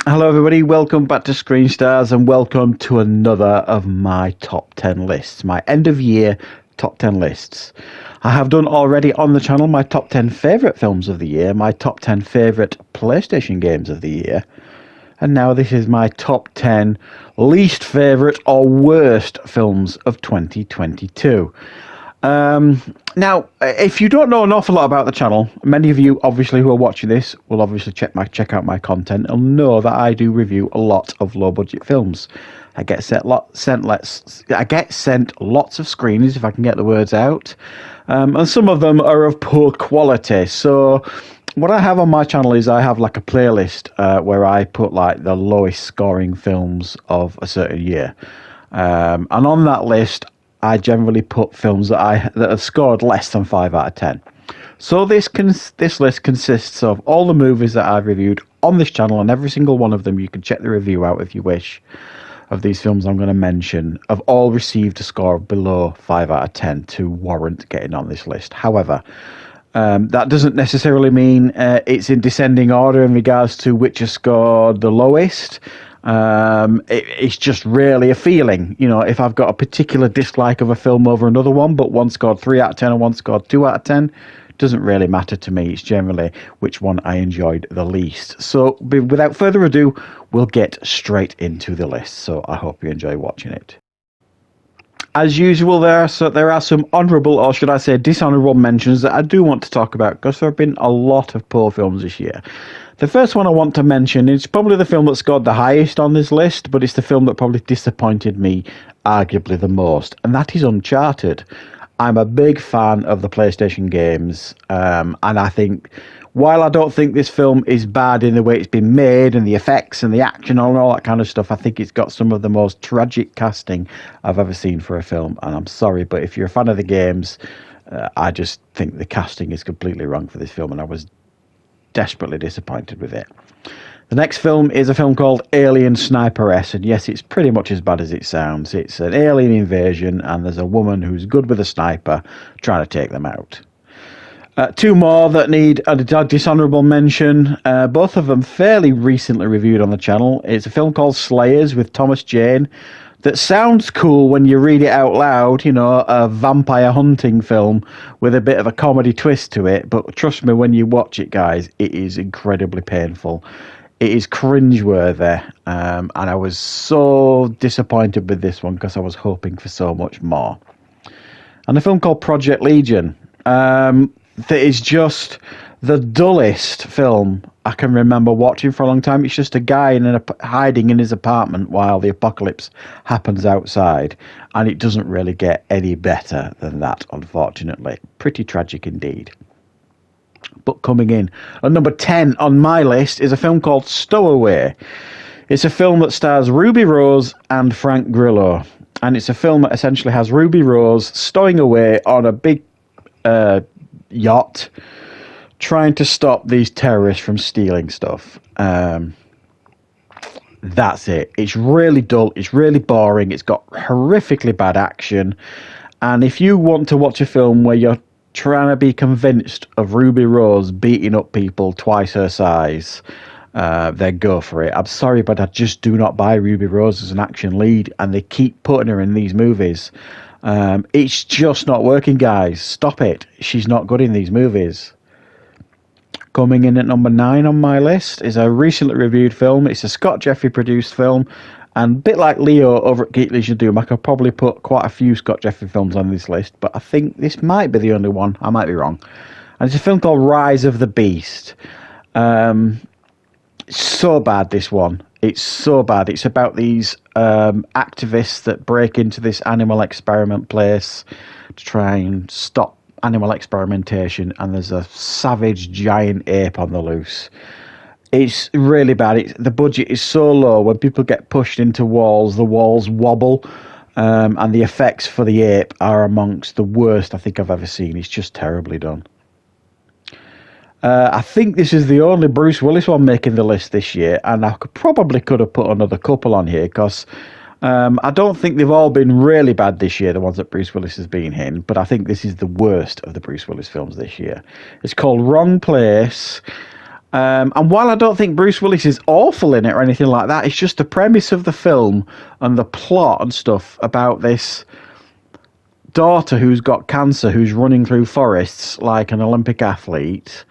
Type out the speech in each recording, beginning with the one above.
Hello, everybody. Welcome back to Screenstars and welcome to another of my top 10 lists, my end of year top 10 lists. I have done already on the channel my top 10 favourite films of the year, my top 10 favourite PlayStation games of the year, and now this is my top 10 least favourite or worst films of 2022. Now, if you don't know an awful lot about the channel, many of you obviously who are watching this will obviously check out my content and know that I do review a lot of low budget films. I get sent lots of screeners if I can get the words out, and some of them are of poor quality. So what I have on my channel is I have like a playlist where I put like the lowest scoring films of a certain year, and on that list I generally put films that have scored less than 5 out of 10. So this list consists of all the movies that I've reviewed on this channel, and every single one of them, you can check the review out if you wish, of these films I'm going to mention, have all received a score below 5 out of 10 to warrant getting on this list. However, that doesn't necessarily mean it's in descending order in regards to which has scored the lowest. It's just really a feeling, if I've got a particular dislike of a film over another one, but one scored 3 out of 10 and one scored 2 out of 10, doesn't really matter to me. It's generally which one I enjoyed the least. So without further ado, we'll get straight into the list. So I hope you enjoy watching it. As usual, there are some honourable, or should I say dishonourable mentions that I do want to talk about, because there have been a lot of poor films this year. The first one I want to mention is probably the film that scored the highest on this list, but it's the film that probably disappointed me arguably the most, and that is Uncharted. I'm a big fan of the PlayStation games, and I think, while I don't think this film is bad in the way it's been made and the effects and the action and all that kind of stuff, I think it's got some of the most tragic casting I've ever seen for a film, and I'm sorry, but if you're a fan of the games, I just think the casting is completely wrong for this film, and I was desperately disappointed with it. The next film is a film called Alien Sniper S, and yes, it's pretty much as bad as it sounds. It's an alien invasion, and there's a woman who's good with a sniper trying to take them out. Two more that need a dishonourable mention, both of them fairly recently reviewed on the channel. It's a film called Slayers with Thomas Jane that sounds cool when you read it out loud, a vampire hunting film with a bit of a comedy twist to it, but trust me, when you watch it, guys, it is incredibly painful. It is cringeworthy, and I was so disappointed with this one because I was hoping for so much more. And a film called Project Legion, that is just the dullest film I can remember watching for a long time. It's just a guy hiding in his apartment while the apocalypse happens outside, and it doesn't really get any better than that, unfortunately. Pretty tragic indeed. But coming in at number 10 on my list is a film called Stowaway. It's a film that stars Ruby Rose and Frank Grillo, and it's a film that essentially has Ruby Rose stowing away on a big yacht, trying to stop these terrorists from stealing stuff. That's it. It's really dull. It's really boring. It's got horrifically bad action. And if you want to watch a film where you're trying to be convinced of Ruby Rose beating up people twice her size, then go for it. I'm sorry, but I just do not buy Ruby Rose as an action lead, and they keep putting her in these movies. It's just not working, guys. Stop it. She's not good in these movies. Coming in at number 9 on my list is a recently reviewed film. It's a Scott Jeffrey produced film, and a bit like Leo over at Geek Leisure Doom, I could probably put quite a few Scott Jeffrey films on this list, but I think this might be the only one. I might be wrong. And it's a film called Rise of the Beast. It's so bad, this one. It's so bad. It's about these activists that break into this animal experiment place to try and stop animal experimentation, and there's a savage giant ape on the loose. It's really bad. The budget is so low. When people get pushed into walls, the walls wobble, and the effects for the ape are amongst the worst I think I've ever seen. It's just terribly done. I think this is the only Bruce Willis one making the list this year, and I could have put another couple on here because I don't think they've all been really bad this year, the ones that Bruce Willis has been in, but I think this is the worst of the Bruce Willis films this year. It's called Wrong Place. And while I don't think Bruce Willis is awful in it or anything like that, it's just the premise of the film and the plot and stuff about this daughter who's got cancer, who's running through forests like an Olympic athlete.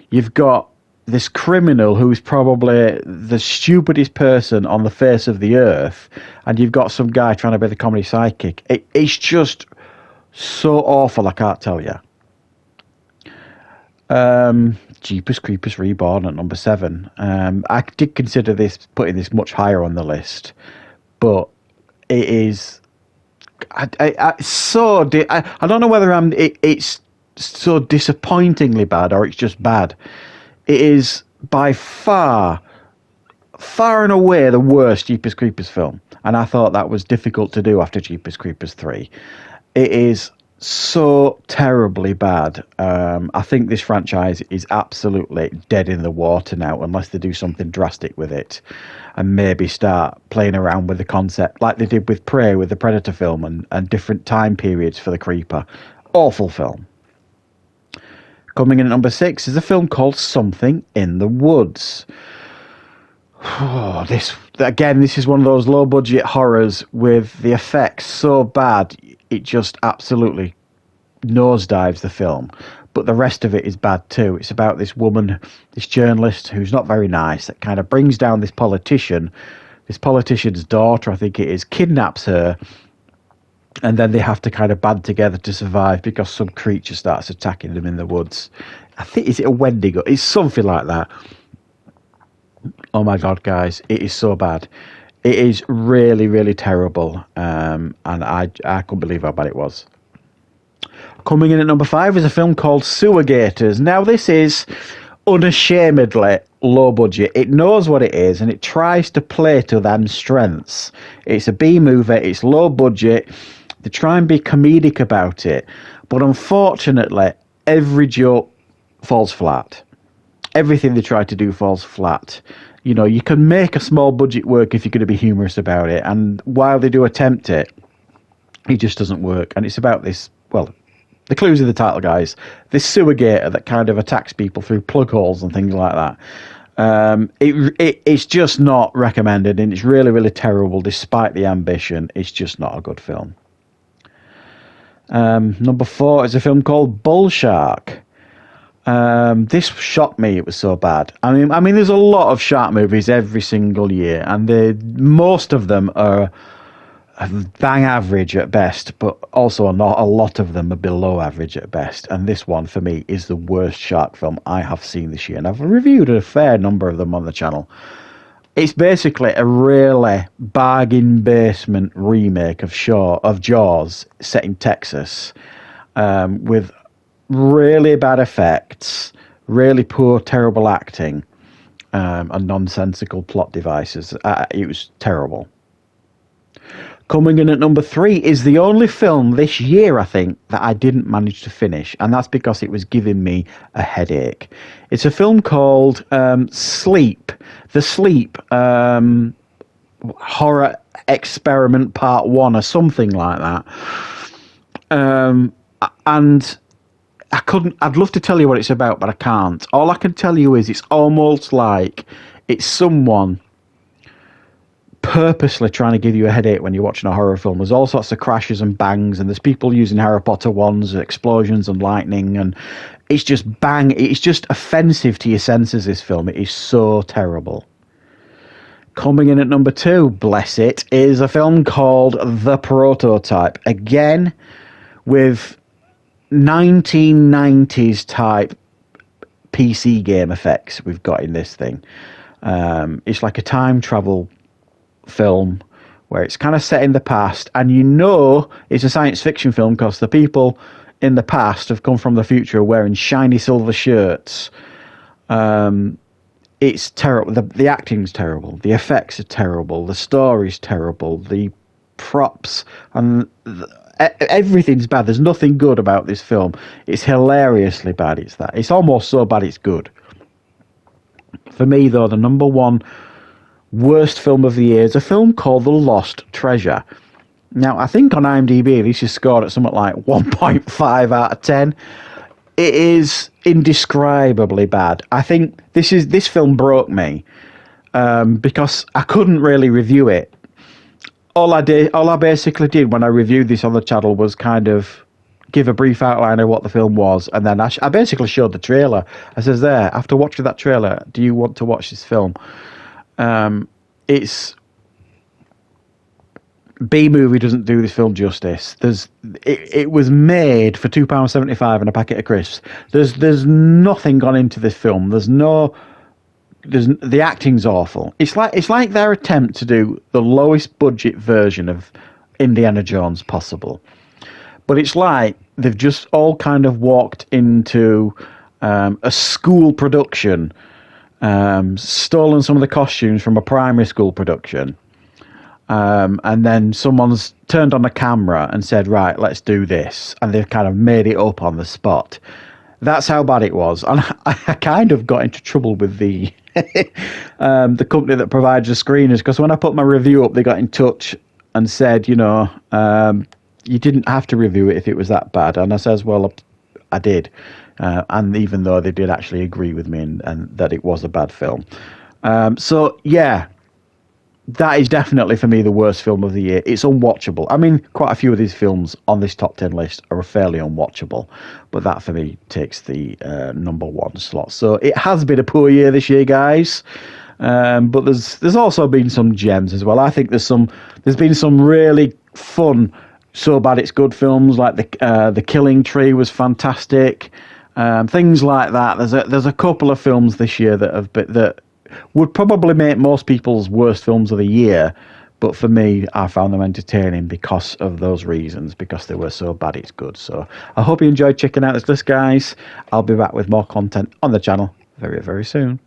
You've got this criminal who's probably the stupidest person on the face of the earth, and you've got some guy trying to be the comedy sidekick. It's just so awful, I can't tell you. Jeepers Creepers Reborn at number 7. I did consider putting this much higher on the list, but it is. I don't know whether it's so disappointingly bad or it's just bad. It is by far and away the worst Jeepers Creepers film, and I thought that was difficult to do after Jeepers Creepers 3. It is so terribly bad. I think this franchise is absolutely dead in the water now, unless they do something drastic with it and maybe start playing around with the concept like they did with Prey, with the Predator film, and different time periods for the Creeper. Awful film. Coming in at number 6 is a film called Something in the Woods. This is one of those low-budget horrors with the effects so bad it just absolutely nosedives the film. But the rest of it is bad too. It's about this woman, this journalist who's not very nice, that kind of brings down this politician. This politician's daughter, I think it is, kidnaps her, and then they have to kind of band together to survive because some creature starts attacking them in the woods. I think, is it a Wendigo? It's something like that. Oh my God, guys, it is so bad. It is really, really terrible, and I couldn't believe how bad it was. Coming in at number 5 is a film called Sewer Gators. Now, this is unashamedly low budget. It knows what it is, and it tries to play to them strengths. It's a B movie, it's low budget. They try and be comedic about it, but unfortunately, every joke falls flat. Everything they try to do falls flat. You know, you can make a small budget work if you're going to be humorous about it, and while they do attempt it, it just doesn't work. And it's about this, well, the clues in the title, guys. This sewer gator that kind of attacks people through plug holes and things like that. It's just not recommended, and it's really, really terrible. Despite the ambition, it's just not a good film. Number 4 is a film called Bull Shark. This shocked me. It was so bad. I mean, there's a lot of shark movies every single year, and most of them are bang average at best, but also not a lot of them are below average at best. And this one, for me, is the worst shark film I have seen this year, and I've reviewed a fair number of them on the channel. It's basically a really bargain basement remake of Jaws set in Texas, with really bad effects, really poor, terrible acting, and nonsensical plot devices. It was terrible. Coming in at number 3 is the only film this year, I think, that I didn't manage to finish, and that's because it was giving me a headache. It's a film called Sleep. The Sleep Horror Experiment Part 1 or something like that. And I'd love to tell you what it's about, but I can't. All I can tell you is it's almost like it's someone purposely trying to give you a headache when you're watching a horror film. There's all sorts of crashes and bangs, and there's people using Harry Potter wands, explosions and lightning, and it's just bang. It's just offensive to your senses, this film. It is so terrible. Coming in at number 2, bless it, is a film called The Prototype. Again, with 1990s type PC game effects we've got in this thing. It's like a time travel film where it's kind of set in the past, and you know it's a science fiction film because the people in the past have come from the future wearing shiny silver shirts. It's terrible. The acting's terrible. The effects are terrible. The story's terrible. The props and everything's bad. There's nothing good about this film. It's hilariously bad. It's almost so bad it's good. For me, though, the number 1 worst film of the year is a film called The Lost Treasure. Now, I think on IMDb this is scored at something like 1.5 out of 10. it is indescribably bad. I think this film broke me because I couldn't really review it. All I basically did when I reviewed this on the channel was kind of give a brief outline of what the film was, and then I basically showed the trailer. I says, "There, after watching that trailer, do you want to watch this film?" It's B movie doesn't do this film justice. It was made for £2.75 and a packet of crisps. There's nothing gone into this film. The acting's awful. It's like their attempt to do the lowest budget version of Indiana Jones possible. But it's like they've just all kind of walked into a school production, stolen some of the costumes from a primary school production, and then someone's turned on the camera and said, "Right, let's do this," and they've kind of made it up on the spot. That's how bad it was, and I kind of got into trouble with the the company that provides the screeners, because when I put my review up, they got in touch and said, you didn't have to review it if it was that bad. And I says, well, I did. And even though they did actually agree with me and that it was a bad film. So, yeah, that is definitely for me the worst film of the year. It's unwatchable. I mean, quite a few of these films on this top 10 list are fairly unwatchable, but that for me takes the number one slot. So it has been a poor year this year, guys. But there's also been some gems as well. I think there's been some really fun, so bad it's good films, like the Killing Tree was fantastic. Things like that. There's a couple of films this year that would probably make most people's worst films of the year, but for me, I found them entertaining because of those reasons, because they were so bad it's good. So I hope you enjoyed checking out this list, guys. I'll be back with more content on the channel very, very soon.